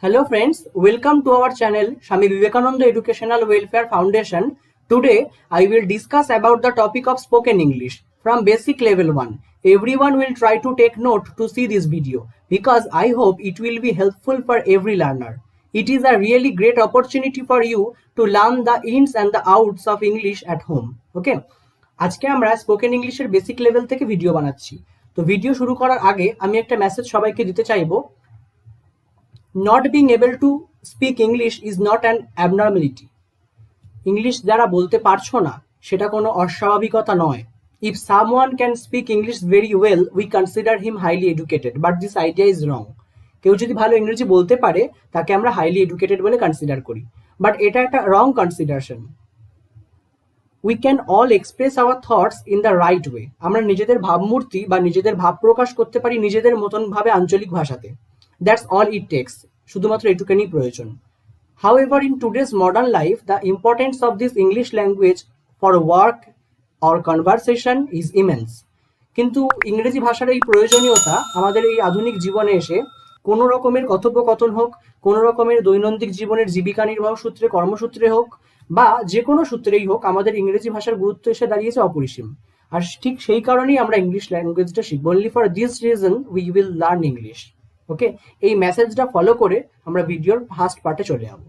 Hello friends, welcome to our channel Swami Vivekananda Educational Welfare Foundation. Today I will discuss about the topic of spoken English from basic level 1. Everyone will try to take note to see this video because I hope it will be helpful for every learner. It is a really great opportunity for you to learn the ins and the outs of English at home. Okay? আজকে আমরা spoken ইংলিশের basic level থেকে video বানাচ্ছি। তো video শুরু করার আগে আমি একটা মেসেজ সবাইকে দিতে চাইবো। Not being able to speak English is not an abnormality. English যারা বলতে পারছো না সেটা কোনো অস্বাভাবিকতা নয়। If someone can speak English very well, we consider him highly educated, but this idea is wrong. কেউ যদি ভালো ইংরেজি বলতে পারে তাকে আমরা হাইলি এডুকেটেড বলে কনসিডার করি, বাট এটা একটা রং consideration. We can all express our thoughts in the right way. আমরা নিজেদের ভাবমূর্তি বা নিজেদের ভাব প্রকাশ করতে পারি নিজেদের মতন ভাবে আঞ্চলিক ভাষাতে। That's all it takes. শুধুমাত্র এটুকুনি প্রয়োজন। However, in today's modern life, the importance of this English language for work or conversation is immense. কিন্তু ইংরেজি ভাষার এই প্রয়োজনীয়তা আমাদের এই আধুনিক জীবনে এসে কোনো রকমের কথোপকথন হোক, কোনো রকমের দৈনন্দিন জীবনের জীবিকা নির্বাহ সূত্রে, কর্মসূত্রে হোক বা যে কোনো সূত্রেই হোক, আমাদের ইংরেজি ভাষার গুরুত্ব এসে দাঁড়িয়েছে অপরিসীম। আর ঠিক সেই কারণেই আমরা ইংলিশ ল্যাঙ্গুয়েজটা শিখব। Only for this reason we will learn English. ওকে, এই মেসেজটা ফলো করে আমরা ভিডিওর ফার্স্ট পার্টে চলে যাব।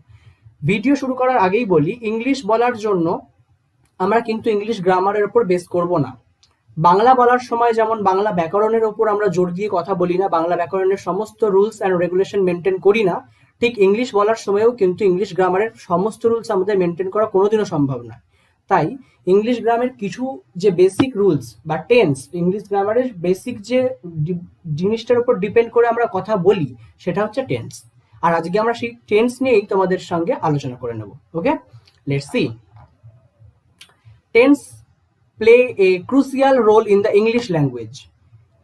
ভিডিও শুরু করার আগেই বলি, ইংলিশ বলার জন্য আমরা কিন্তু ইংলিশ গ্রামারের উপর বেস করব না। বাংলা বলার সময় যেমন বাংলা ব্যাকরণের ওপর আমরা জোর দিয়ে কথা বলি না, বাংলা ব্যাকরণের সমস্ত রুলস অ্যান্ড রেগুলেশন মেনটেন করি না, ঠিক ইংলিশ বলার সময়ও কিন্তু ইংলিশ গ্রামারের সমস্ত রুলস আমাদের মেনটেন করা কোনোদিনও সম্ভব না। তাই ইংলিশ গ্রামের কিছু যে বেসিক রুলস বা টেন্স, ইংলিশ গ্রামারের বেসিক যে জিনিসটার উপর ডিপেন্ড করে আমরা কথা বলি সেটা হচ্ছে টেন্স। আর আজকে আমরা সেই টেন্স নিয়েই তোমাদের সঙ্গে আলোচনা করে নেব। Okay, let's see. Tense play a crucial role in the English language.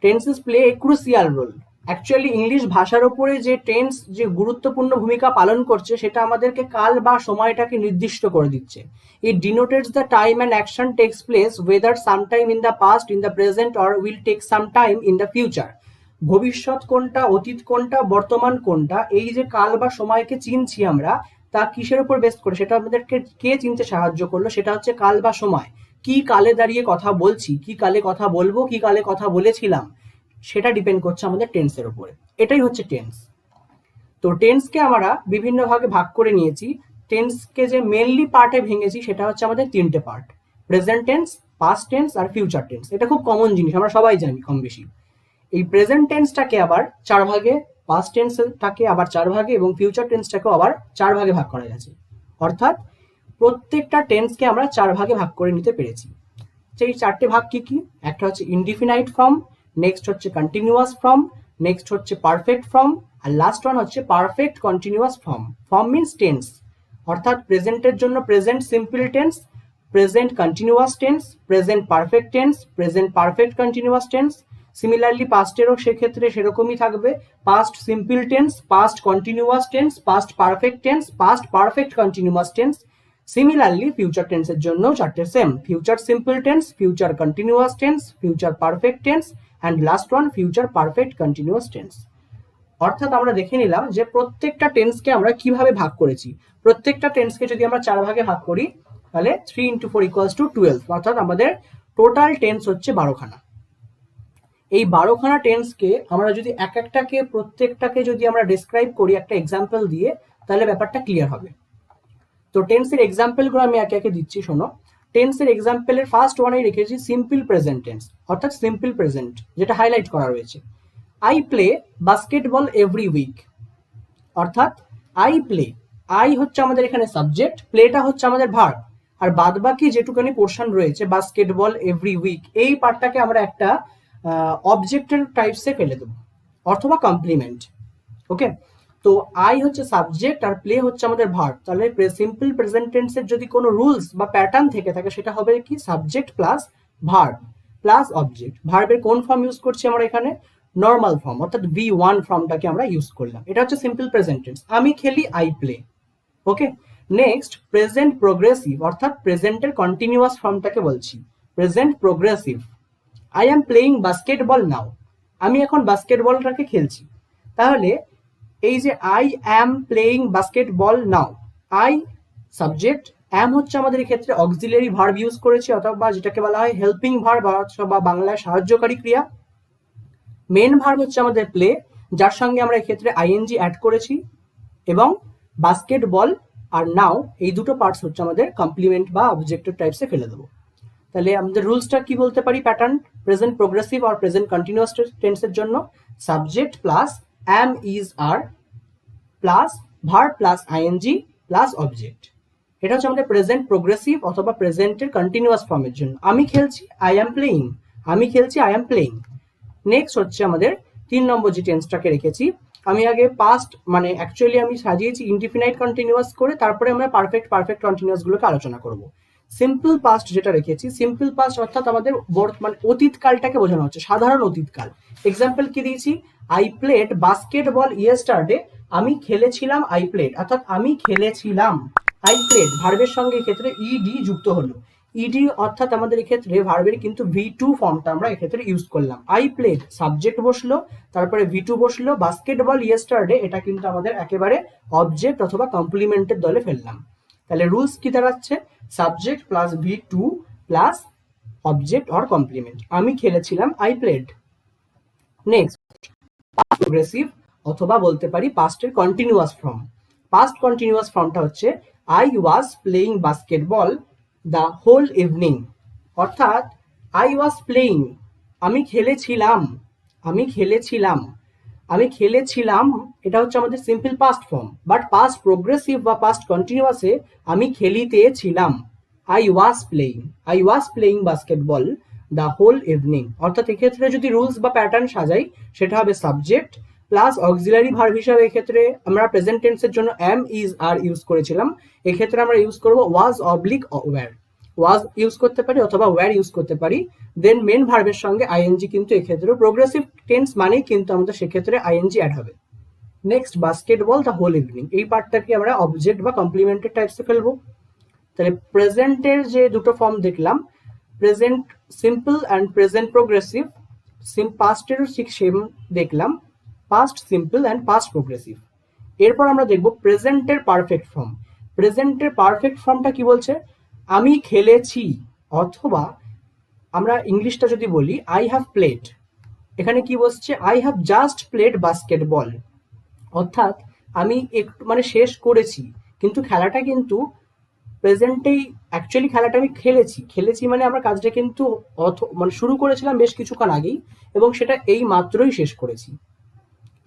Tenses play a crucial role. Actually English ভাষার উপরে যে টেন্স যে গুরুত্বপূর্ণ ভূমিকা পালন করছে সেটা আমাদেরকে কাল বা সময়টাকে নির্দিষ্ট করে দিচ্ছে। It denotes the time and action takes place whether sometime in the past, in the present or will take some time in the future. ভবিষ্যৎ কোনটা, অতীত কোনটা, বর্তমান কোনটা, এই যে কাল বা সময়কে চিনছি আমরা, তা কিসের উপর বেস করে, সেটা আমাদেরকে কে চিনতে সাহায্য করলো, সেটা হচ্ছে কাল বা সময়। কি কালে দাঁড়িয়ে কথা বলছি, কি কালে কথা বলবো, কি কালে কথা বলেছিলাম, সেটা ডিপেন্ড করছে আমাদের টেন্সের উপরে। এটাই হচ্ছে টেন্স। তো টেন্সকে আমরা বিভিন্ন ভাগে ভাগ করে নিয়েছি। টেন্সকে যে মেনলি পার্টে ভেঙেছি সেটা হচ্ছে আমাদের তিনটে part: present tense, past tense আর ফিউচার টেন্স। এটা খুব কমন জিনিস, আমরা সবাই জানি কম বেশি। এই প্রেজেন্ট টেন্সটাকে আবার 4 ভাগে, পাস্ট টেন্সটাকে আবার 4 ভাগে এবং ফিউচার টেন্সটাকেও আবার 4 ভাগে ভাগ করা গেছে। অর্থাৎ প্রত্যেকটা টেন্সকে আমরা 4 ভাগে ভাগ করে নিতে পেরেছি। সেই 4টে ভাগ কি কি? একটা হচ্ছে ইনডিফিনাইট ফর্ম, নেক্সট হচ্ছে কন্টিনিউয়াস ফর্ম, নেক্সট হচ্ছে পারফেক্ট ফর্ম, আর লাস্ট ওয়ান হচ্ছে perfect continuous form. Form means tense, অর্থাৎ প্রেজেন্টের জন্য present simple tense, present continuous tense, present perfect tense, present perfect continuous tense. Similarly পাস্টেরও সেক্ষেত্রে সেরকমই থাকবে: past simple tense, past continuous tense, past perfect tense, past perfect continuous tense. Similarly future টেন্সের জন্য 4টে same: future simple tense, future continuous tense, future perfect tense and last one future perfect continuous tense. অর্থাৎ আমরা দেখে নিলাম যে প্রত্যেকটা টেন্সকে আমরা কিভাবে ভাগ করেছি। প্রত্যেকটা টেন্সকে যদি আমরা 4 ভাগে ভাগ করি তাহলে 3 × 4 = 12, অর্থাৎ আমাদের টোটাল টেন্স হচ্ছে 12খানা। এই 12খানা টেন্সকে আমরা যদি প্রত্যেকটাকে যদি আমরা ডেসক্রাইব করি একটা এক্সাম্পল দিয়ে, তাহলে ব্যাপারটা ক্লিয়ার হবে। তো টেন্সের এক্সাম্পলগুলো আমি একে একে দিচ্ছি, শোনো। টেন্সের এক্সাম্পলের ফার্স্ট ওয়ানেই রেখেছি সিম্পল প্রেজেন্ট টেন্স, অর্থাৎ সিম্পল প্রেজেন্ট, যেটা হাইলাইট করা রয়েছে। I play basketball every week, অর্থাৎ আই প্লে, আই হচ্ছে আমাদের এখানে সাবজেক্ট, প্লেটা হচ্ছে আমাদের ভার্ব, আর বাদ বাকি যেটুকানি পোর্শন রয়েছে বাস্কেটবল এভরি উইক, এই পার্টটাকে আমরা একটা অবজেক্টের টাইপসে ফেলে দেবো অথবা কমপ্লিমেন্ট। ওকে, তো আই হচ্ছে সাবজেক্ট আর প্লে হচ্ছে আমাদের ভার্ব। তাহলে সিম্পল প্রেজেন্ট টেন্সের যদি কোনো রুলস বা প্যাটার্ন থেকে থাকে সেটা হবে কি? Subject plus verb plus object. ভার্বের কোন ফর্ম ইউজ করছি আমরা এখানে? নর্মাল ফর্ম, অর্থাৎ V1 ফর্মটাকে আমরা ইউজ করলাম। এটা হচ্ছে সিম্পল প্রেজেন্ট টেন্স, আমি খেলি, I play. Okay, next present progressive, অর্থাৎ প্রেজেন্টের কন্টিনিউয়াস ফর্মটাকে বলছি, present progressive. I am playing basketball now, আমি এখন বাস্কেটবলটাকে খেলছি। তাহলে এই যে I am playing basketball now, I subject, am হচ্ছে আমাদের এই ক্ষেত্রে অক্সিলিয়ারি ভার্ব ইউজ করেছি অথবা যেটাকে বলা হয় হেল্পিং ভার্ব বা বাংলায় সাহায্যকারী ক্রিয়া। মেন ভার্ব হচ্ছে আমাদের প্লে, যার সঙ্গে আমরা এক্ষেত্রে আইএনজি অ্যাড করেছি, এবং বাস্কেটবল আর নাও এই দুটো পার্টস হচ্ছে আমাদের কমপ্লিমেন্ট বা অবজেক্টিভ টাইপসে ফেলে দেবো। তাহলে আমাদের রুলসটা কি বলতে পারি, প্যাটার্ন, প্রেজেন্ট প্রোগ্রেসিভ আর প্রেজেন্ট কন্টিনিউয়াস টেন্সের জন্য সাবজেক্ট প্লাস অ্যাম ইজ আর plus verb plus ING plus object. এটা হচ্ছে আমাদের প্রেজেন্ট প্রোগ্রেসিভ অথবা প্রেজেন্টের কন্টিনিউয়াস ফর্মের জন্য। আমি খেলছি, আই অ্যাম প্লেইং, আমি খেলছি, আই অ্যাম প্লেইং। নেক্সট হচ্ছে আমাদের 3 নম্বর যে টেন্সটাকে রেখেছি, আমি আগে পাস্ট মানে অ্যাকচুয়ালি আমি সাজিয়েছি ইনডিফিনাইট কন্টিনিউয়াস করে, তারপরে আমরা পারফেক্ট কন্টিনিউয়াস গুলোকে আলোচনা করব। সিম্পল পাস্ট যেটা রেখেছি, সিম্পল পাস্ট অর্থাৎ আমাদের মানে অতীতকালটাকে বোঝানো হচ্ছে, সাধারণ অতীতকাল। এক্সাম্পল কি দিয়েছি, আই প্লেড বাস্কেটবল ইয়েস্টারডে, আমি খেলেছিলাম, আই প্লেড, অর্থাৎ আমি খেলেছিলাম, আই প্লেড ভার্বের সঙ্গে এক্ষেত্রে ইডি যুক্ত হলো। ইডি অর্থাৎ আমাদের এক্ষেত্রে ভার্বের কিন্তু ভি2 ফর্মটা আমরা এক্ষেত্রে ইউজ করলাম। আই প্লেড সাবজেক্ট বসলো, তারপরে ভি2 বসলো, বাস্কেটবল ইয়েস্টারডে এটা কিন্তু আমাদের একেবারে অবজেক্ট অথবা কমপ্লিমেন্টের দলে ফেললাম। তাহলে রুলস কি দাঁড়াচ্ছে, subject plus V two plus object or complement. আমি খেলেছিলাম, I played. Next past progressive অথবা বলতে পারি পাস্টের কন্টিনিউয়াস ফর্ম। পাস্ট কন্টিনিউয়াস ফর্মটা হচ্ছে I was playing basketball the whole evening, অর্থাৎ আই ওয়াজ প্লেইং, আমি খেলেছিলাম, আমি খেলেছিলাম, আমি খেলেছিলাম, এটা হচ্ছে আমাদের simple past form. But past progressive বা পাস্ট কন্টিনিউয়াসে আমি খেলিতেছিলাম, I was playing, I was playing basketball the whole evening. অর্থাৎ এক্ষেত্রে যদি রুলস বা প্যাটার্ন সাজাই, সেটা হবে সাবজেক্ট প্লাস অক্সিলারি ভার্ব হিসাবে এক্ষেত্রে আমরা প্রেজেন্ট টেন্সের জন্য অ্যাম ইজ আর ইউজ করেছিলাম, এক্ষেত্রে আমরা ইউজ করব was oblique were, was use করতে পারি অথবা ওয়্যার ইউজ করতে পারি। দেন মেন ভার্বের সঙ্গে আইএনজি, কিন্তু এক্ষেত্রে প্রোগ্রেসিভ টেন্স মানেই কিন্তু আমাদের সেক্ষেত্রে আইএনজি অ্যাড হবে। Next basketball the whole evening, এই পার্টটাকে আমরা অবজেক্ট বা কমপ্লিমেন্টের টাইপসে ফেলবো। তাহলে প্রেজেন্টের যে দুটো ফর্ম দেখলাম, present simple and present progressive, পাস্টেরও ঠিক সেম দেখলাম, past simple and past progressive. এরপর আমরা দেখব প্রেজেন্টের পারফেক্ট ফর্ম। প্রেজেন্টের পারফেক্ট ফর্মটা কি বলছে, আমি খেলেছি, অথবা আমরা ইংলিশটা যদি বলি আই হ্যাভ প্লেড, এখানে কি বলছে, I have just played basketball, অর্থাৎ আমি একটু মানে শেষ করেছি, কিন্তু খেলাটা কিন্তু প্রেজেন্টেই, অ্যাকচুয়ালি খেলাটা আমি খেলেছি মানে আমরা কাজটা কিন্তু মানে শুরু করেছিলাম বেশ কিছুক্ষণ আগেই, এবং সেটা এই মাত্রই শেষ করেছি,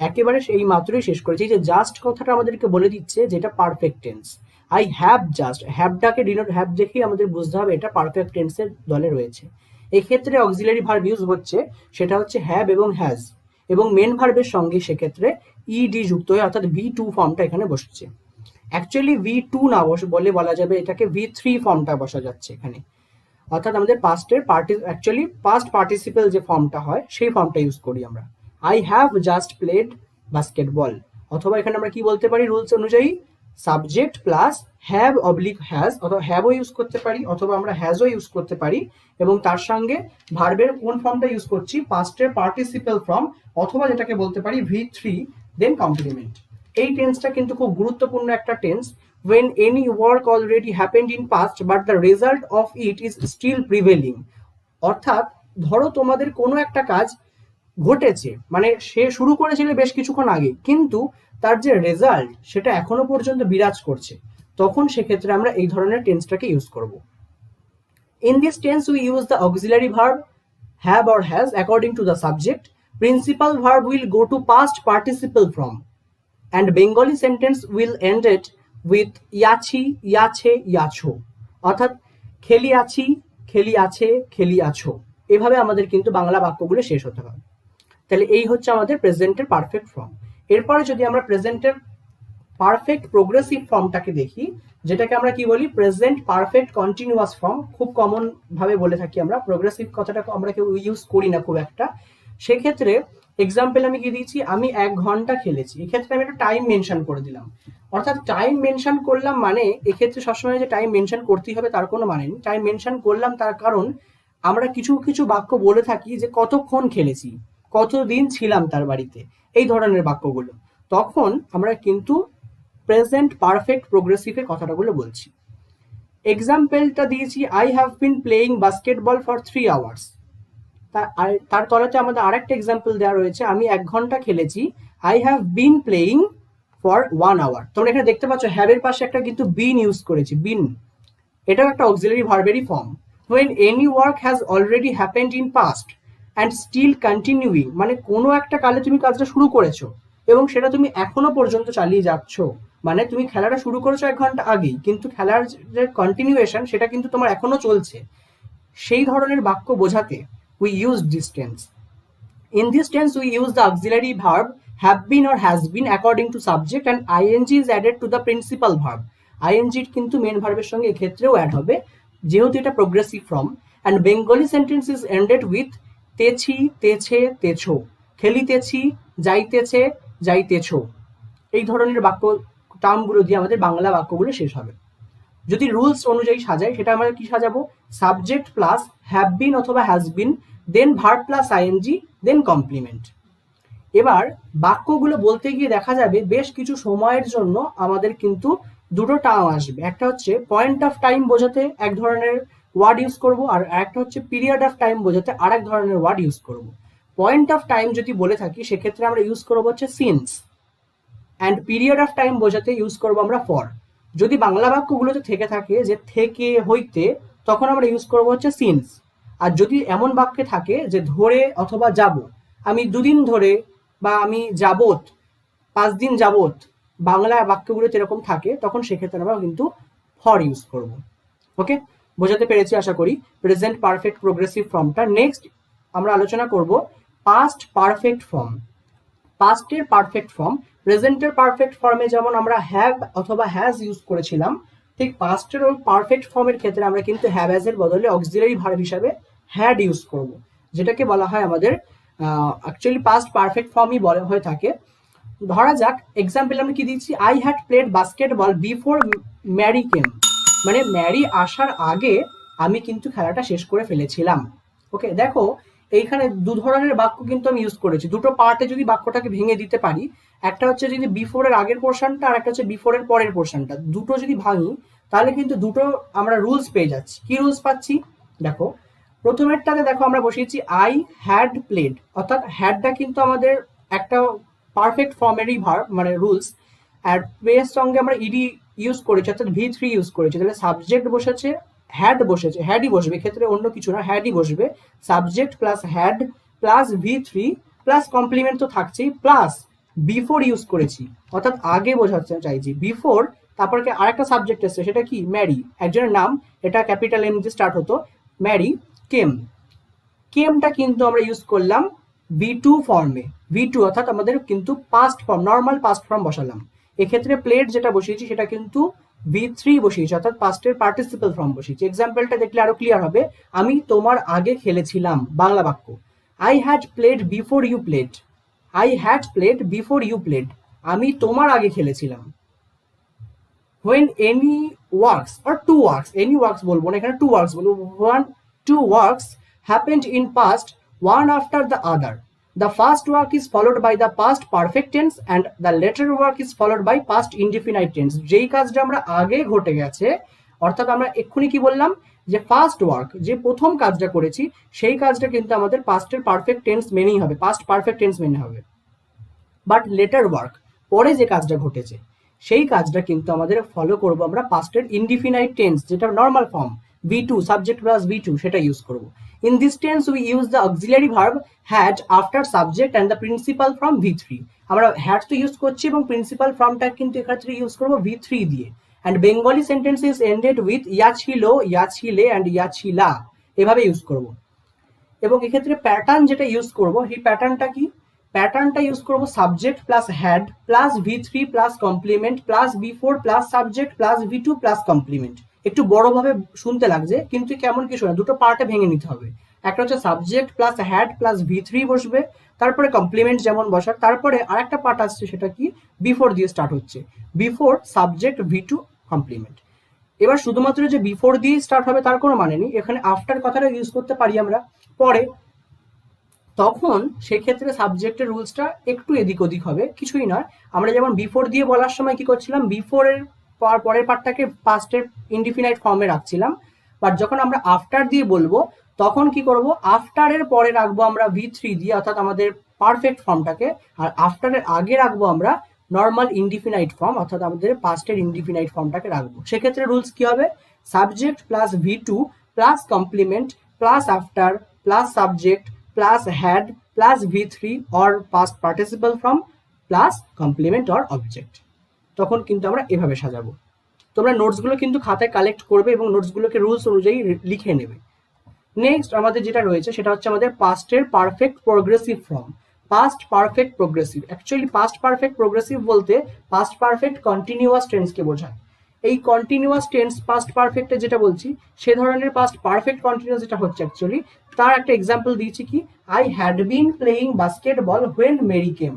একেবারে এই মাত্রই শেষ করেছি। যে জাস্ট কথাটা আমাদেরকে বলে দিচ্ছে যেটা perfect tense. I have just, হ্যাভটাকে ডিনোট হ্যাভ দেখেই আমাদের বুঝতে হবে এটা পারফেক্ট টেন্সের দলে রয়েছে। এক্ষেত্রে অক্সিলারি ভার্ব ইউজ হচ্ছে, সেটা হচ্ছে হ্যাভ এবং হ্যাজ, এবং মেন ভার্বের সঙ্গে সেক্ষেত্রে ইডি যুক্ত হয়ে অর্থাৎ ভি2 ফর্মটা এখানে বসছে। অ্যাকচুয়ালি ভি2 না বলে বলা যাবে এটাকে ভি3 ফর্মটা বসা যাচ্ছে এখানে, অর্থাৎ আমাদের পাস্টের অ্যাকচুয়ালি পাস্ট পার্টিসিপেল যে ফর্মটা হয় সেই ফর্মটা ইউজ করি আমরা। I have just played basketball, অথবা এখানে আমরা কি বলতে পারি রুলস অনুযায়ী subject plus have oblique has, অথবা হ্যাভও ইউজ করতে পারি অথবা আমরা হ্যাজও ইউজ করতে পারি, এবং তার সঙ্গে ভার্বের কোন ফর্মটা ইউজ করছি, পাস্টের পার্টিসিপেল ফর্ম, অথবা যেটাকে বলতে পারি ভি3 দেন কমপ্লিমেন্ট। এই টেন্সটা কিন্তু খুব গুরুত্বপূর্ণ একটা tense. when any work already happened in past but the result of it is still prevailing, অর্থাৎ ধরো তোমাদের কোনো একটা কাজ ঘটেছে, মানে সে শুরু করেছিল বেশ কিছুক্ষণ আগে, কিন্তু তার যে রেজাল্ট সেটা এখনো পর্যন্ত বিরাজ করছে, তখন সেক্ষেত্রে আমরা এই ধরনের টেন্সটাকে ইউজ করব। In this tense we use the auxiliary verb have or has according to the subject. Principal verb will go to past participle form and Bengali sentence will end it with ইয়াছি, ইয়াছে, ইয়াছো, অর্থাৎ খেলি আছি, খেলি আছে, খেলি আছো, এভাবে আমাদের কিন্তু বাংলা বাক্যগুলো শেষ হতে হবে। তাহলে এই হচ্ছে আমাদের প্রেজেন্টের পারফেক্ট ফর্ম। এরপরে যদি আমরা প্রেজেন্টের পারফেক্ট প্রোগ্রেসিভ ফর্মটাকে দেখি, যেটাকে আমরা কি বলি প্রেজেন্ট পারফেক্ট কন্টিনিউয়াস ফর্ম, খুব কমন ভাবে বলে থাকি আমরা, প্রোগ্রেসিভ কথাটা আমরা কেউ ইউজ করি না খুব একটা। সেক্ষেত্রে এক্সাম্পল আমি কি দিয়েছি, আমি 1 ঘন্টা খেলেছি, এক্ষেত্রে আমি একটা টাইম মেনশন করে দিলাম। অর্থাৎ টাইম মেনশন করলাম মানে এক্ষেত্রে সবসময় যে টাইম মেনশন করতেই হবে তার কোনো মানে নেই। টাইম মেনশন করলাম তার কারণ আমরা কিছু কিছু বাক্য বলে থাকি যে কতক্ষণ খেলেছি, কতদিন ছিলাম তার বাড়িতে, এই ধরনের বাক্যগুলো। তখন আমরা কিন্তু প্রেজেন্ট পারফেক্ট প্রোগ্রেসিভের কথাটাগুলো বলছি। এক্সাম্পলটা দিয়েছি, I have been playing basketball for 3 hours. তার তলাতে আমাদের আরেকটা এক্সাম্পল দেওয়া রয়েছে, আমি 1 ঘন্টা খেলেছি। I have been playing for 1 hour. তোমরা এখানে দেখতে পাচ্ছ হ্যাভের পাশে একটা কিন্তু বিন ইউজ করেছি, বিন। এটাও একটা অক্সিলারি ভার্বেরই form. when any work has already happened in past and still continuing, মানে কোনো একটা কালে তুমি কাজটা শুরু করেছো এবং সেটা তুমি এখনো পর্যন্ত চালিয়ে যাচ্ছ, মানে তুমি খেলাটা শুরু করেছো 1 ঘন্টা আগেই, কিন্তু খেলার যে কন্টিনিউয়েশন সেটা কিন্তু তোমার এখনো চলছে, সেই ধরনের বাক্য বোঝাতে we use this tense. In this tense we use the auxiliary verb have been or has been according to subject, and ing is added to the principal verb. ing কিন্তু মেন ভার্বের সঙ্গে এক্ষেত্রেও অ্যাড হবে যেহেতু এটা progressive form. And Bengali sentence is ended with তেছি, তেছে, তেছো, খেলিতেছি, যাইতেছে, যাইতেছো। এই ধরনের বাক্য টার্মগুলো দিয়ে আমাদের বাংলা বাক্যগুলো শেষ হবে। যদি রুলস অনুযায়ী সাজাই সেটা আমরা কি সাজাবো, সাবজেক্ট প্লাস হ্যাভ বিন অথবা has been, then verb plus ING, then complement. এবার বাক্যগুলো বলতে গিয়ে দেখা যাবে বেশ কিছু সময়ের জন্য আমাদের কিন্তু দুটো টার্ম আসবে। একটা হচ্ছে পয়েন্ট অফ টাইম বোঝাতে এক ধরনের ওয়ার্ড ইউজ করব, আর একটা হচ্ছে পিরিয়ড অফ টাইম বোঝাতে আরেক ধরনের ওয়ার্ড ইউজ করব। পয়েন্ট অফ টাইম যদি বলে থাকি সেক্ষেত্রে আমরা ইউজ করবো হচ্ছে since, and period of time বোঝাতে ইউজ করবো আমরা ফর। যদি বাংলা বাক্যগুলোতে থেকে থাকে যে থেকে, হইতে, তখন আমরা ইউজ করবো হচ্ছে সিন্স। আর যদি এমন বাক্যে থাকে যে ধরে অথবা যাব, আমি 2 দিন ধরে বা আমি যাবত, 5 দিন যাবত, বাংলা বাক্যগুলোতে এরকম থাকে, তখন সেক্ষেত্রে আমরা কিন্তু ফর ইউজ করব। ওকে, বোঝাতে পেরেছি আশা করি প্রেজেন্ট পারফেক্ট প্রোগ্রেসিভ ফর্মটা। নেক্সট আমরা আলোচনা করব পাস্ট পারফেক্ট ফর্ম। পাস্টের পারফেক্ট ফর্ম, প্রেজেন্টের পারফেক্ট ফর্মে যেমন আমরা হ্যাভ অথবা হ্যাজ ইউজ করেছিলাম, ঠিক পাস্টের পারফেক্ট ফর্মের ক্ষেত্রে আমরা কিন্তু হ্যাভ হ্যাজ এর বদলে অক্সিলারি ভার্ব হিসাবে হ্যাড ইউজ করব, যেটাকে বলা হয় আমাদের অ্যাকচুয়ালি পাস্ট পারফেক্ট ফর্মই বলা হয়ে থাকে। ধরা যাক এক্সাম্পল আমরা কি দিচ্ছি, I had played basketball before Mary came, মানে ম্যারি আসার আগে আমি কিন্তু খেলাটা শেষ করে ফেলেছিলাম। ওকে, দেখো এইখানে 2 ধরনের বাক্য কিন্তু আমি ইউজ করেছি। দুটো পার্টে যদি বাক্যটাকে ভেঙে দিতে পারি, একটা হচ্ছে যদি বিফোর এর আগের পোর্শনটা, আর একটা হচ্ছে বিফোর এর পরের পোর্শনটা, দুটো যদি ভাঙি তাহলে কিন্তু দুটো আমরা রুলস পেয়ে যাচ্ছি। কি রুলস পাচ্ছি দেখো, প্রথমেরটাতে দেখো আমরা বসিয়েছি আই হ্যাড প্লেড, অর্থাৎ হ্যাডটা কিন্তু আমাদের একটা পারফেক্ট ফর্মেরই ভার্ব, মানে রুলস। আর প্লের সঙ্গে আমরা ইডি ইউজ করেছি, অর্থাৎ V3 ইউজ করেছি, তাহলে সাবজেক্ট বসেছে, হ্যাড বসেছে, হ্যাডই বসবে, এক্ষেত্রে অন্য কিছু না, হ্যাডই বসবে। Subject plus had plus V3 plus complement তো থাকছেই, প্লাস বিফোর ইউজ করেছি, অর্থাৎ আগে বোঝাতে চাইছি বিফোর, তারপর কি আরেকটা সাবজেক্ট এসছে, সেটা কি ম্যারি, একজনের নাম, এটা ক্যাপিটাল এম দিয়ে স্টার্ট হতো, ম্যারি কেম। কেমটা কিন্তু আমরা ইউজ করলাম V2 ফর্মে, V2 অর্থাৎ আমাদের কিন্তু past form, normal past form বসালাম। এক্ষেত্রে প্লেড যেটা বসিয়েছি সেটা কিন্তু V3 বসিয়েছি, অর্থাৎ পাস্টের পার্টিসিপল ফর্ম বসিয়েছি। এক্সাম্পলটা দেখলে আরো ক্লিয়ার হবে, আমি তোমার আগে খেলেছিলাম, বাংলা বাক্য, I had played before you played, I had played before you played, আমি তোমার আগে খেলেছিলাম। when any works or two works, any works বলবো না, এখানে two works বলবো, two works happened in past one after the other, the first work is followed by the past perfect tense and the later work is followed by past indefinite tense। যেই কাজটা আমরা আগে ঘটে গেছে, অর্থাৎ আমরা এক্ষুনি কি বললাম যে ফার্স্ট ওয়ার্ক, যে প্রথম কাজটা করেছি সেই কাজটা কিন্তু আমাদের পাস্টের পারফেক্ট টেন্স মেনেই হবে, পাস্ট পারফেক্ট টেন্স মেনে হবে। বাট লেটার ওয়ার্ক, পরে যে কাজটা ঘটেছে সেই কাজটা কিন্তু আমাদের ফলো করব আমরা পাস্টের ইনডিফিনাইট টেন্স, যেটা normal form V2, subject plus V2, সেটা ইউজ করব। In this tense we use the auxiliary verb had after subject and the principal form V3। আমরা হ্যাড তো ইউজ করছি এবং প্রিন্সিপাল ফর্মটা কিন্তু এক্ষেত্রে ইউজ করবো V3 দিয়ে। And Bengali sentence is ended with ইয়া ছিল, ইয়া ছিলে অ্যান্ড ইয়া ছিলা, এভাবে ইউজ করব। এবং এক্ষেত্রে প্যাটার্ন যেটা ইউজ করব, সেই প্যাটার্নটা কি, প্যাটার্নটা ইউজ করবো subject plus had plus V3 plus complement plus B4 plus subject plus V2 plus complement. একটু বড়ভাবে শুনতে লাগছে কিন্তু কেমন কিছু না, দুটো পার্টে ভেঙে নিতে হবে। একটা হচ্ছে subject plus had plus V3 বসবে, তারপরে কমপ্লিমেন্ট যেমন বসার, তারপরে আরেকটা পার্ট আসছে সেটা কি বিফোর দিয়ে স্টার্ট হচ্ছে, বিফোর সাবজেক্ট V2 কমপ্লিমেন্ট। এবার শুধুমাত্র যে বিফোর দিয়ে স্টার্ট হবে তার কোনো মানে নেই, এখানে আফটার কথাটা ইউজ করতে পারি আমরা, পরে তখন সেক্ষেত্রে সাবজেক্টের রুলসটা একটু এদিক ওদিক হবে, কিছুই নয়। আমরা যেমন বিফোর দিয়ে বলার সময় কি করছিলাম, বিফোর এর পরের পার্টটাকে পাস্টের ইনডিফিনাইট ফর্মে রাখছিলাম, বাট যখন আমরা আফটার দিয়ে বলবো তখন কি করব, আফটারের পরে রাখবো আমরা V3 দিয়ে, অর্থাৎ আমাদের পারফেক্ট ফর্মটাকে, আর আফটারের আগে রাখবো আমরা নর্মাল ইনডিফিনাইট ফর্ম, অর্থাৎ আমাদের পাস্টের ইনডিফিনাইট ফর্মটাকে রাখবো। সেক্ষেত্রে রুলস কি হবে, subject plus V2 plus complement plus after plus subject plus had plus V3 or past participle form plus complement or object. তখন কিন্তু আমরা এভাবে সাজাবো। তোমরা নোটসগুলো কিন্তু খাতায় কালেক্ট করবে এবং নোটসগুলোকে রুলস অনুযায়ী লিখে নেবে। নেক্সট আমাদের যেটা রয়েছে সেটা হচ্ছে আমাদের পাস্টের perfect progressive form. Past perfect progressive, actually past perfect progressive বলতে পাস্ট পারফেক্ট কন্টিনিউয়াস টেন্সকে বোঝায়। এই কন্টিনিউয়াস টেন্স পাস্ট পারফেক্টে যেটা বলছি সে ধরনের পাস্ট পারফেক্ট কন্টিনিউয়াস যেটা হচ্ছে অ্যাকচুয়ালি, তার একটা এক্সাম্পল দিয়েছি কি, I had been playing basketball when Mary came.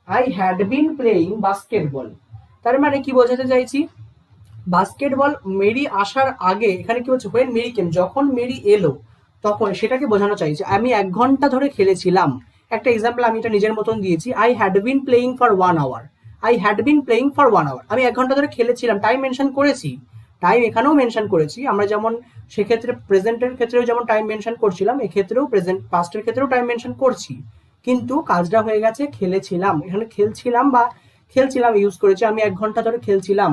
I had been playing basketball, তার মানে কি বোঝাতে চাইছি, বাস্কেটবল মেরি আসার আগে, এখানে কি হচ্ছে হোয়েন মেরি কেম, যখন মেরি এলো তখন সেটাকে বোঝানো চাইছে। আমি 1 ঘন্টা ধরে খেলেছিলাম, একটা এক্সাম্পল আমি এটা নিজের মতন দিয়েছি, I had been playing for 1 hour. I had been playing for 1 hour, আমি 1 ঘন্টা ধরে খেলেছিলাম, টাইম মেনশন করেছি, টাইম এখানেও মেনশন করেছি। আমরা যেমন সেক্ষেত্রে প্রেজেন্টের ক্ষেত্রেও যেমন টাইম মেনশন করছিলাম, এক্ষেত্রেও প্রেজেন্ট পাস্টের ক্ষেত্রেও টাইম মেনশন করছি, কিন্তু কাজটা হয়ে গেছে খেলেছিলাম, এখানে খেলছিলাম বা খেলছিলাম ইউজ করেছি, আমি 1 ঘন্টা ধরে খেলছিলাম।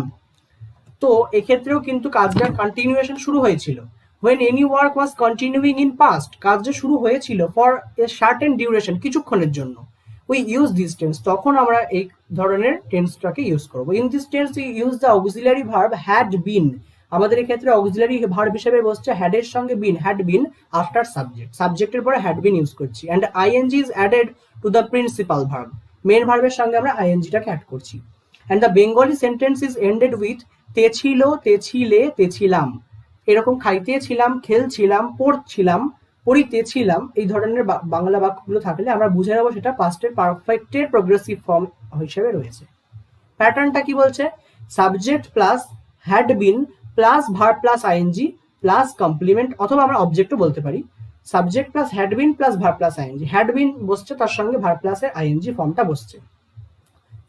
তো এক্ষেত্রেও কিন্তু কাজটা কন্টিনিউয়েশন শুরু হয়েছিল। when any work was continuing in past, কাজটা শুরু হয়েছিল for a certain duration, কিছুক্ষণের জন্য, we use this tense, তখন আমরা এই ধরনের টেন্সটাকে ইউজ করব। in this tense we use the auxiliary verb had been, আমাদের এই ক্ষেত্রে অক্সিলারি ভার্ব হিসেবে বসছে had এর সঙ্গে been, had been after subject, সাবজেক্টের পরে had been ইউজ করছি, and ing is added to the principal verb, main ভার্বের সঙ্গে আমরা ing টাকে অ্যাড করছি, and the Bengali sentence is ended with তে ছিল, তে ছিলে, তেছিলাম। এরকম খাইতে ছিলাম, খেলছিলাম, পড়ছিলাম, পড়িতেছিলাম, এই ধরনের বাংলা বাক্যগুলো থাকলে আমরা বুঝে নেবো সেটা পাস্টের পারফেক্টের প্রোগ্রেসিভ ফর্ম হিসেবে রয়েছে। প্যাটার্নটা কি বলছে, subject plus had been plus verb plus ING plus complement, অথবা আমরা অবজেক্টও বলতে পারি, subject plus had been plus verb plus ING, had been বসছে তার সঙ্গে ভার্ব প্লাসের আইএনজি ফর্মটা বসছে।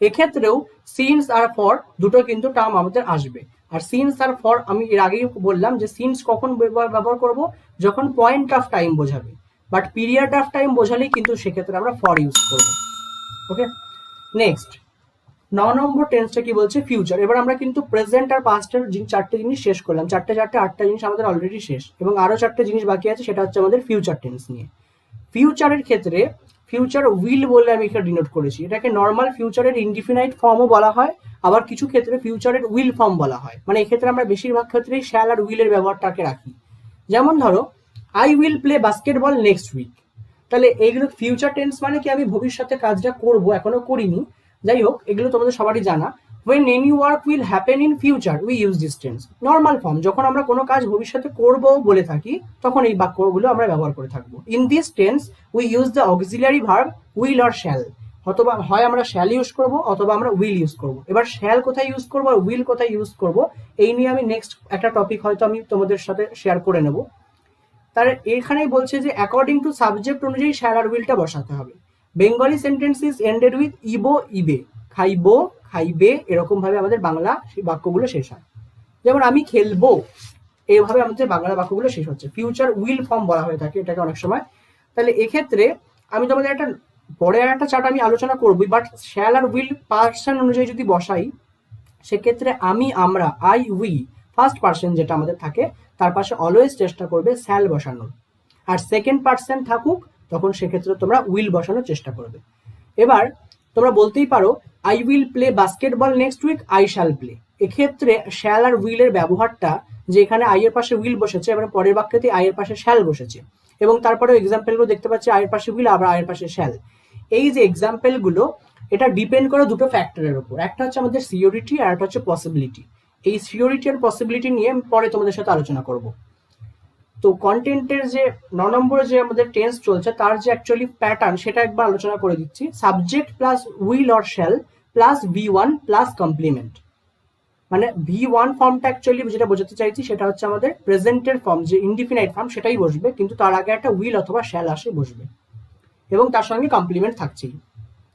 এক্ষেত্রেও সিন্স আর ফর দুটো কিন্তু টার্ম আমাদের আসবে, আর সিন্স আর ফর আমি এর আগেই বললাম যে সিন্স কখন ব্যবহার করব, যখন পয়েন্ট অফ টাইম বোঝাবে, বাট পিরিয়ড অফ টাইম বোঝালেই কিন্তু সেক্ষেত্রে আমরা ফর ইউজ করব। ওকে, নেক্সট 9 নম্বর টেন্সটা কি বলছে, ফিউচার। এবার আমরা কিন্তু প্রেজেন্ট আর পাস্টের 4টে জিনিস শেষ করলাম, 8টা জিনিস আমাদের অলরেডি শেষ, এবং আরো 4টে জিনিস বাকি আছে, সেটা হচ্ছে আমাদের ফিউচার টেন্স নিয়ে। ফিউচারের ক্ষেত্রে ফিউচার উইল বলে আমি এখানে ডিনোট করেছি, এটাকে নর্মাল ফিউচারের ইনডিফিনাইট ফর্মও বলা হয়, আবার কিছু ক্ষেত্রে ফিউচারের উইল ফর্ম বলা হয়। মানে এক্ষেত্রে আমরা বেশিরভাগ ক্ষেত্রেই শ্যাল আর উইলের ব্যবহারটাকে রাখি। যেমন ধরো I will play basketball next week, তাহলে এইগুলো ফিউচার টেন্স মানে কি, আমি ভবিষ্যতে কাজটা করব, এখনো করিনি, যাই হোক এগুলো তোমাদের সবারই জানা। when any work will happen in future we use this tense, normal form, যখন আমরা কোনো কাজ ভবিষ্যতে করব বলে থাকি তখন এই বাক্যগুলো আমরা ব্যবহার করে থাকবো। in this tense we use the auxiliary verb will or shall, অথবা হয় আমরা shall ইউজ করব অথবা আমরা will ইউজ করব। এবার shall কোথায় ইউজ করব আর will কোথায় ইউজ করব এই নিয়ে আমি নেক্সট একটা টপিক হয়তো আমি তোমাদের সাথে শেয়ার করে নেব। তার এখানেই বলছে যে অ্যাকর্ডিং টু সাবজেক্ট অনুযায়ী shall আর willটা বসাতে হবে। Bengali sentence is ended with ইবো ইবে, খাইবো খাইবে, এরকম ভাবে আমাদের বাংলা বাক্যগুলো শেষ হয়। যেমন আমি খেলবো, এইভাবে আমাদের বাংলা বাক্যগুলো শেষ হচ্ছে। ফিউচার উইল ফর্ম বলা হয়ে থাকে এটাকে অনেক সময়। তাহলে এক্ষেত্রে আমি তোমাদের একটা পরে একটা চার্ট আমি আলোচনা করবই, বাট শ্যাল আর উইল পার্সন অনুযায়ী যদি বসাই সেক্ষেত্রে আমি, আমরা, আই, উই, ফার্স্ট পার্সন যেটা আমাদের থাকে তার পাশে অলওয়েজ চেষ্টা করবে শ্যাল বসানোর, আর সেকেন্ড পার্সন থাকুক তখন সেক্ষেত্রে তোমরা উইল বসানোর চেষ্টা করবে। এবার তোমরা বলতেই পারো I will play basketball next week, I shall play. এক্ষেত্রে শ্যাল আর উইলের ব্যবহারটা, যে এখানে আই এর পাশে উইল বসেছে এবং পরের বাক্যতে আই এর পাশে শ্যাল বসেছে, এবং তারপরে এক্সাম্পলগুলো দেখতে পাচ্ছি আই এর পাশে উইল আবার আই এর পাশে শ্যাল। এই যে এক্সাম্পলগুলো এটা ডিপেন্ড করে দুটো ফ্যাক্টরের উপর, একটা হচ্ছে আমাদের সিওরিটি আর একটা হচ্ছে পসিবিলিটি। এই সিওরিটি আর পসিবিলিটি নিয়ে পরে তোমাদের সাথে আলোচনা করব। তো কন্টেন্টের যে 9 নম্বরে যে আমাদের টেন্স চলছে তার যে অ্যাকচুয়ালি প্যাটার্ন সেটা একবার আলোচনা করে দিচ্ছি। Subject plus will or shall plus V1 plus complement, মানে V1 ফর্মটা অ্যাকচুয়ালি যেটা বোঝাতে চাইছি সেটা হচ্ছে আমাদের প্রেজেন্টের ফর্ম, যে ইনডিফিনাইট ফর্ম সেটাই বসবে, কিন্তু তার আগে একটা উইল অথবা শ্যাল আসে বসবে। এবং তার সঙ্গে কমপ্লিমেন্ট থাকছেই।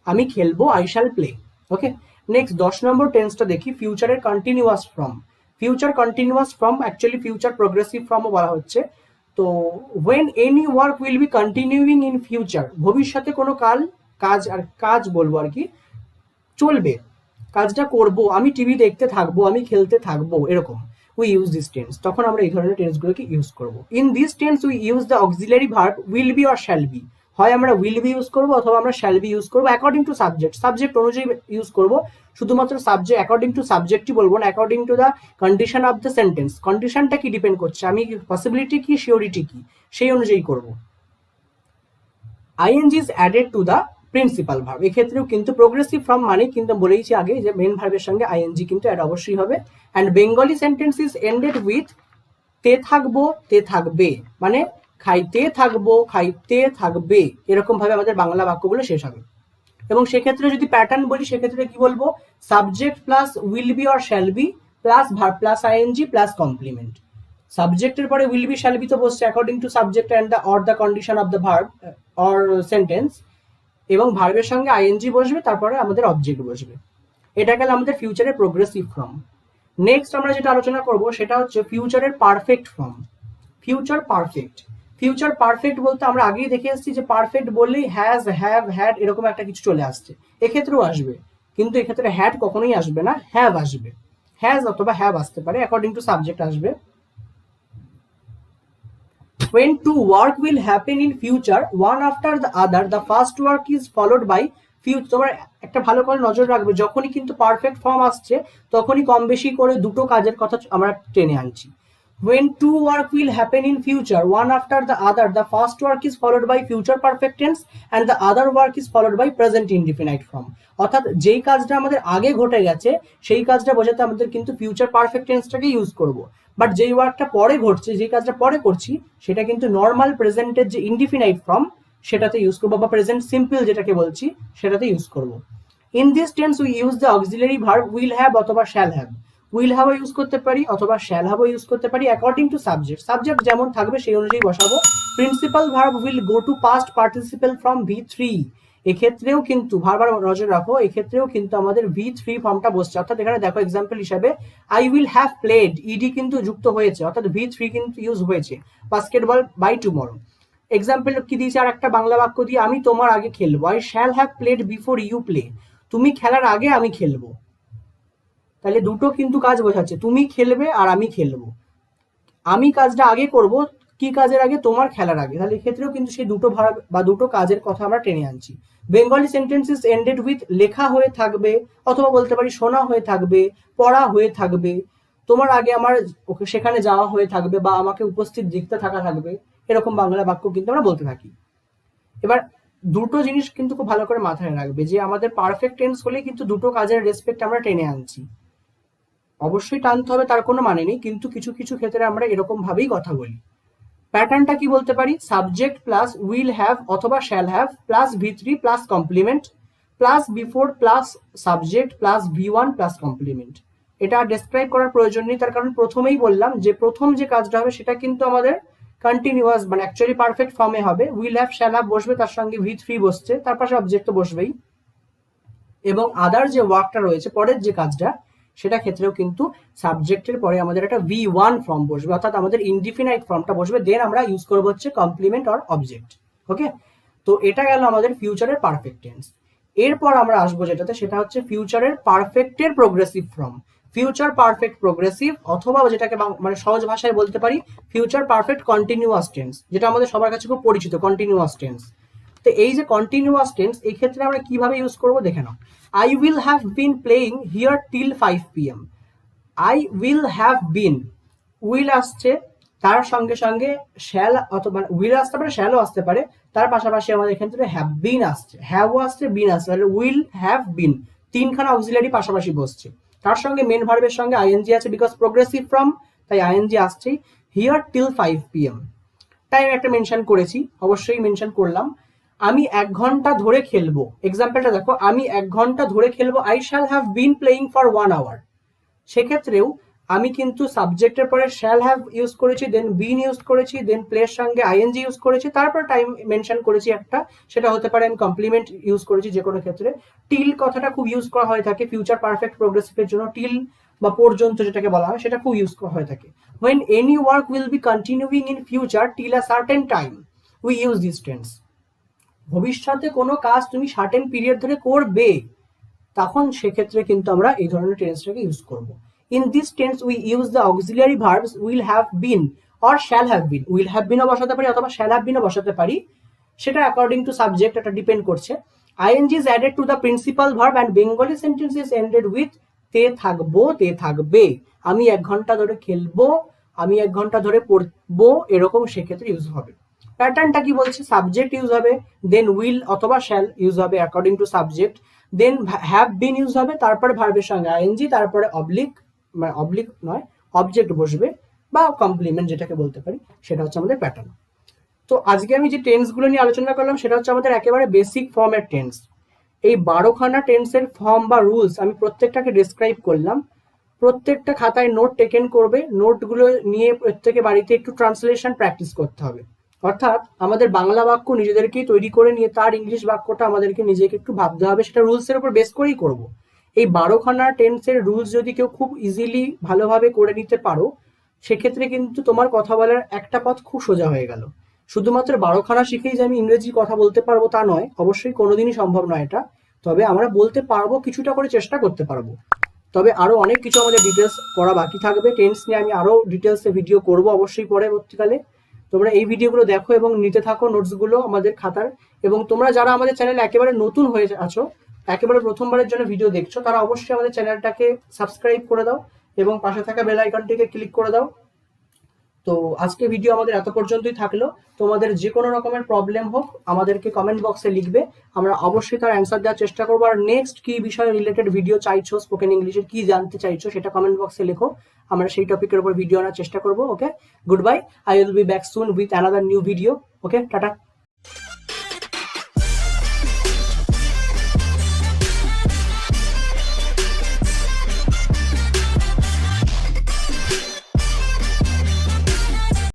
আমি খেলবো, I shall play. Okay, next 10 number টেন্সটা দেখি, ফিউচারের continuous form. Future continuous form actually future progressive ফর্মও বলা হচ্ছে। তো when any work will be continuing in future, ভবিষ্যতে কোনো কাজ বলবো আর কি, চলবে, কাজটা করব, আমি টিভি দেখতে থাকবো, আমি খেলতে থাকবো, এরকম উই ইউজ দিস টেন্স, তখন আমরা এই ধরনের টেন্সগুলোকে ইউজ করব। In this tense we use the auxiliary verb will be or shall B. হয় আমরা উইল বি ইউজ করবো অথবা আমরা শ্যাল বি ইউজ করবো অ্যাকর্ডিং টু সাবজেক্ট। সাবজেক্ট অনুযায়ী ইউজ করবো, শুধুমাত্র সাবজেক্ট অ্যাকর্ডিং টু সাবজেক্টই বলবো না, according to the condition of the sentence. কন্ডিশনটা কি ডিপেন্ড করছে, আমি পসিবিলিটি কি, শিওরিটি কি, সেই অনুযায়ী করবো। ING is added to the principal verb, এক্ষেত্রেও কিন্তু প্রোগ্রেসিভ ফর্ম মানে কিন্তু বলেইছি আগে যে মেন ভার্বের সঙ্গে আইএনজি কিন্তু অ্যাড অবশ্যই হবে। And Bengali sentence is ended with তে থাকবো, তে থাকবে, মানে খাইতে থাকবো, খাইতে থাকবে, এরকম ভাবে আমাদের বাংলা বাক্যগুলো শেষ হবে। এবং সেক্ষেত্রে যদি প্যাটার্ন বলি, সেক্ষেত্রে কি বলবো, subject plus will be or shall be plus verb plus ING plus complement. সাবজেক্টের পরে উইল বি শ্যাল বি তো বসছে according to subject and the or the condition of the verb or sentence, এবং ভার্বের সঙ্গে আইএনজি বসবে, তারপরে আমাদের অবজেক্ট বসবে। এটা গেল আমাদের ফিউচারের প্রোগ্রেসিভ ফর্ম। নেক্সট আমরা যেটা আলোচনা করব সেটা হচ্ছে ফিউচারের perfect form. Future perfect, future perfect বলতে আমরা আগেই দেখে এসেছি যে পারফেক্ট বললেই হ্যাজ, হ্যাভ, হ্যাড এরকম একটা কিছু চলে আসছে, এক্ষেত্রেও আসবে, কিন্তু এক্ষেত্রে হ্যাড কখনোই আসবে না, হ্যাভ আসবে। হ্যাজ অথবা হ্যাভ আসতে পারে, অ্যাকর্ডিং টু সাবজেক্ট আসবে। When two work will happen in future, one after the other, the first work is followed by future. তোমরা একটা ভালো করে নজর রাখবে, যখনই কিন্তু পারফেক্ট ফর্ম আসছে তখনই কম বেশি করে দুটো কাজের কথা আমরা টেনে আনছি। When two work will happen in future, one after the other, the first work is followed by future perfect tense and the other work is followed by present indefinite form. অর্থাৎ যেই কাজটা আমাদের আগে ঘটে গেছে সেই কাজটা বোঝাতে আমাদের কিন্তু ফিউচার পারফেক্ট টেন্সটাকে ইউজ করব। বাট যেই ওয়ার্কটা পরে ঘটছে, যেই কাজটা পরে করছি, সেটা কিন্তু নর্মাল প্রেজেন্টের যে ইনডিফিনাইট ফর্ম সেটাতে ইউজ করবো, বা প্রেজেন্ট সিম্পল যেটাকে বলছি সেটাতে ইউজ করব। In this tense we use the auxiliary verb will have অথবা শ্যাল হ্যাভ। উইল হ্যাভও ইউজ করতে পারি অথবা শ্যাল হ্যাভও ইউজ করতে পারি অ্যাকর্ডিং টু সাবজেক্ট। সাবজেক্ট যেমন থাকবে সেই অনুযায়ী বসাবো। Principal verb will go to past participle from V3। এক্ষেত্রেও কিন্তু বারবার নজর রাখো, এক্ষেত্রেও কিন্তু আমাদের V3 ফর্মটা বসছে। অর্থাৎ এখানে দেখো এক্সাম্পল হিসাবে I will have played, ED কিন্তু যুক্ত হয়েছে, অর্থাৎ V3 কিন্তু ইউজ হয়েছে, বাস্কেটবল বাই টুমরো। এক্সাম্পল কি দিয়েছে, আর একটা বাংলা বাক্য দিয়ে, আমি তোমার আগে খেলবো, I shall have played before you play, তুমি খেলার আগে আমি খেলবো। তাহলে দুটো কিন্তু কাজ বোঝাচ্ছে, তুমি খেলবে আর আমি খেলবো, আমি কাজটা আগে করব, কি কাজের আগে, তোমার খেলার আগে। তাহলে এক্ষেত্রেও কিন্তু সেই দুটো ভার্ব বা দুটো কাজের কথা আমরা টেনে আনছি। বেঙ্গলি সেন্টেন্সেস এন্ডেড উইথ লেখা হয়ে থাকবে, অথবা বলতে পারি শোনা হয়ে থাকবে, পড়া হয়ে থাকবে, তোমার আগে আমার সেখানে যাওয়া হয়ে থাকবে, বা আমাকে উপস্থিত দেখতে থাকা থাকবে, এরকম বাংলা বাক্য কিন্তু আমরা বলতে থাকি। এবার দুটো জিনিস কিন্তু খুব ভালো করে মাথায় রাখবে যে আমাদের পারফেক্ট টেন্স হলে কিন্তু দুটো কাজের রেসপেক্ট আমরা টেনে আনছি। অবশ্যই টানতে হবে তার কোনো মানে নেই, কিন্তু কিছু কিছু ক্ষেত্রে আমরা এরকম ভাবেই কথা বলি। প্যাটার্নটা কি বলতে পারি, সাবজেক্ট প্লাস উইল হ্যাভ অথবা shall have plus V3 plus complement plus before plus subject plus V1 plus complement. এটা ডেসক্রাইব করার প্রয়োজন নেই, তার কারণ প্রথমেই বললাম যে প্রথম যে কাজটা হবে সেটা কিন্তু আমাদের কন্টিনিউয়াস, মানে অ্যাকচুয়ালি পারফেক্ট ফর্মে হবে। উইল হ্যাভ শ্যাল হ্যাভ বসবে, তার সঙ্গে V3 বসছে, তার পাশে অবজেক্ট তো বসবেই, এবং আদার যে ওয়ার্কটা রয়েছে পরের যে কাজটা, সেটা ক্ষেত্রেও কিন্তু সাবজেক্টের পরে আমাদের একটা V1 ফর্ম বসবে, অর্থাৎ আমাদের ইনডিফিনাইট ফর্মটা বসবে, দেন আমরা ইউজ করবো হচ্ছে কমপ্লিমেন্ট অর অবজেক্ট। ওকে, তো এটা গেল আমাদের ফিউচারের পারফেক্ট টেন্স। এরপর আমরা আসবো যেটাতে, সেটা হচ্ছে ফিউচারের পারফেক্টের progressive form. Future perfect progressive, অথবা যেটাকে মানে সহজ ভাষায় বলতে পারি ফিউচার পারফেক্ট কন্টিনিউয়াস টেন্স, যেটা আমাদের সবার কাছে খুব পরিচিত কন্টিনিউয়াস টেন্স। তো এই যে কন্টিনিউয়াস টেন্স, এই ক্ষেত্রে আমরা কিভাবে ইউজ করবো দেখে নাও। I will have been playing here till 5 PM. I will have been, will আসছে, তার সঙ্গে সঙ্গে শ্যাল অথবা উইল আসতে পারে, শ্যালও আসতে পারে, তার পাশাপাশি আমাদের ক্ষেত্রে হ্যাভ বিন আসছে, হ্যাভও আসছে, বিন আসছে, তাহলে উইল হ্যাভ বিন তিনখানা অক্সিলারি পাশাপাশি বসছে, তার সঙ্গে মেন ভার্বের সঙ্গে আইএনজি আছে, বিকজ প্রোগ্রেসিভ ফর্ম তাই আইএনজি আসছেই। হিয়ার টিল 5 PM, টাইম একটা মেনশন করেছি, অবশ্যই মেনশন করলাম। আমি 1 ঘন্টা ধরে খেলবো, এক্সাম্পলটা দেখো, আমি 1 ঘন্টা ধরে খেলবো, I shall have been playing for 1 hour। সেক্ষেত্রেও আমি কিন্তু সাবজেক্টের পরে শ্যাল হ্যাভ ইউজ করেছি, দেন বিন ইউজ করেছি, দেন প্লের সঙ্গে আইএনজি ইউজ করেছি, তারপর টাইম মেনশন করেছি একটা, সেটা হতে পারে আমি কমপ্লিমেন্ট ইউজ করেছি যে কোনো ক্ষেত্রে। টিল কথাটা খুব ইউজ করা হয়ে থাকে ফিউচার পারফেক্ট প্রোগ্রেসিভের জন্য, টিল বা পর্যন্ত যেটাকে বলা হয় সেটা খুব ইউজ করা হয়ে থাকে। when any work will be continuing in future till a certain time we use this tense। ভবিষ্যতে কোনো কাজ তুমি সার্টেন পিরিয়ড ধরে করবে, তখন সেক্ষেত্রে কিন্তু আমরা এই ধরনের টেন্সটাকে ইউজ করব। In this tense we use the auxiliary verbs will have been or shall have been. Will have বিনও বসাতে পারি অথবা শ্যাল হ্যাভ বিনও বসাতে পারি, সেটা অ্যাকর্ডিং টু সাবজেক্ট, এটা ডিপেন্ড করছে। ING is added to the principal verb and Bengali sentence is ended with তে থাকবো, তে থাকবে। আমি 1 ঘন্টা ধরে খেলবো, আমি 1 ঘন্টা ধরে পড়বো, এরকম সেক্ষেত্রে ইউজ হবে। প্যাটার্নটা কি বলছে, সাবজেক্ট ইউজ হবে, দেন উইল অথবা শ্যাল ইউজ হবে according to subject, then have been use হবে, তারপরে ভার্বের সঙ্গে আইএনজি, তারপরে অবলিক, মানে অবলিক নয় অবজেক্ট বসবে বা কমপ্লিমেন্ট যেটাকে বলতে পারি, সেটা হচ্ছে আমাদের প্যাটার্ন। তো আজকে আমি যে টেন্সগুলো নিয়ে আলোচনা করলাম সেটা হচ্ছে আমাদের একেবারে বেসিক ফর্মের টেন্স। এই 12খানা টেন্সের ফর্ম বা রুলস আমি প্রত্যেকটাকে ডিসক্রাইব করলাম। প্রত্যেকটা খাতায় নোট টেকেন করবে, নোটগুলো নিয়ে প্রত্যেকে বাড়িতে একটু ট্রান্সলেশন প্র্যাকটিস করতে হবে। অর্থাৎ আমাদের বাংলা বাক্য নিজেদেরকেই তৈরি করে নিয়ে তার ইংলিশ বাক্যটা আমাদেরকে নিজেকে একটু ভাবতে হবে, সেটা রুলসের উপর বেস করেই করব। এই 12খানা টেন্সের রুলস যদি কেউ খুব ইজিলি ভালোভাবে করে নিতে পারো, সেক্ষেত্রে কিন্তু তোমার কথা বলার একটা পথ খুব সোজা হয়ে গেল। শুধুমাত্র 12খানা শিখেই যে আমি ইংরেজি কথা বলতে পারবো তা নয়, অবশ্যই কোনোদিনই সম্ভব নয় এটা। তবে আমরা বলতে পারবো, কিছুটা করে চেষ্টা করতে পারবো। তবে আরো অনেক কিছু আমাদের ডিটেলস করা বাকি থাকবে। টেন্স নিয়ে আমি আরো ডিটেলসে ভিডিও করব অবশ্যই পরবর্তীকালে। তোমরা এই ভিডিওগুলো দেখো এবং নিতে থাকো নোটসগুলো আমাদের খাতার। এবং তোমরা যারা আমাদের চ্যানেলে একেবারে নতুন হয়ে আছো, একেবারে প্রথমবারের জন্য ভিডিও দেখছো, তারা অবশ্যই আমাদের চ্যানেলটাকে সাবস্ক্রাইব করে দাও এবং পাশে থাকা বেল আইকনটিকে ক্লিক করে দাও। তো আজকে ভিডিও আমাদের এত পর্যন্তই থাকলো। তোমাদের যে কোনো রকমের প্রবলেম হোক আমাদেরকে কমেন্ট বক্সে লিখবে, আমরা অবশ্যই তার অ্যান্সার দেওয়ার চেষ্টা করবো। আর নেক্সট কি বিষয়ে রিলেটেড ভিডিও চাইছো, স্পোকেন ইংলিশের কি জানতে চাইছো, সেটা কমেন্ট বক্সে লেখো, আমরা সেই টপিকের উপর ভিডিও আনার চেষ্টা করবো। Okay, good bye, I will be back soon with another new video. Okay, tata.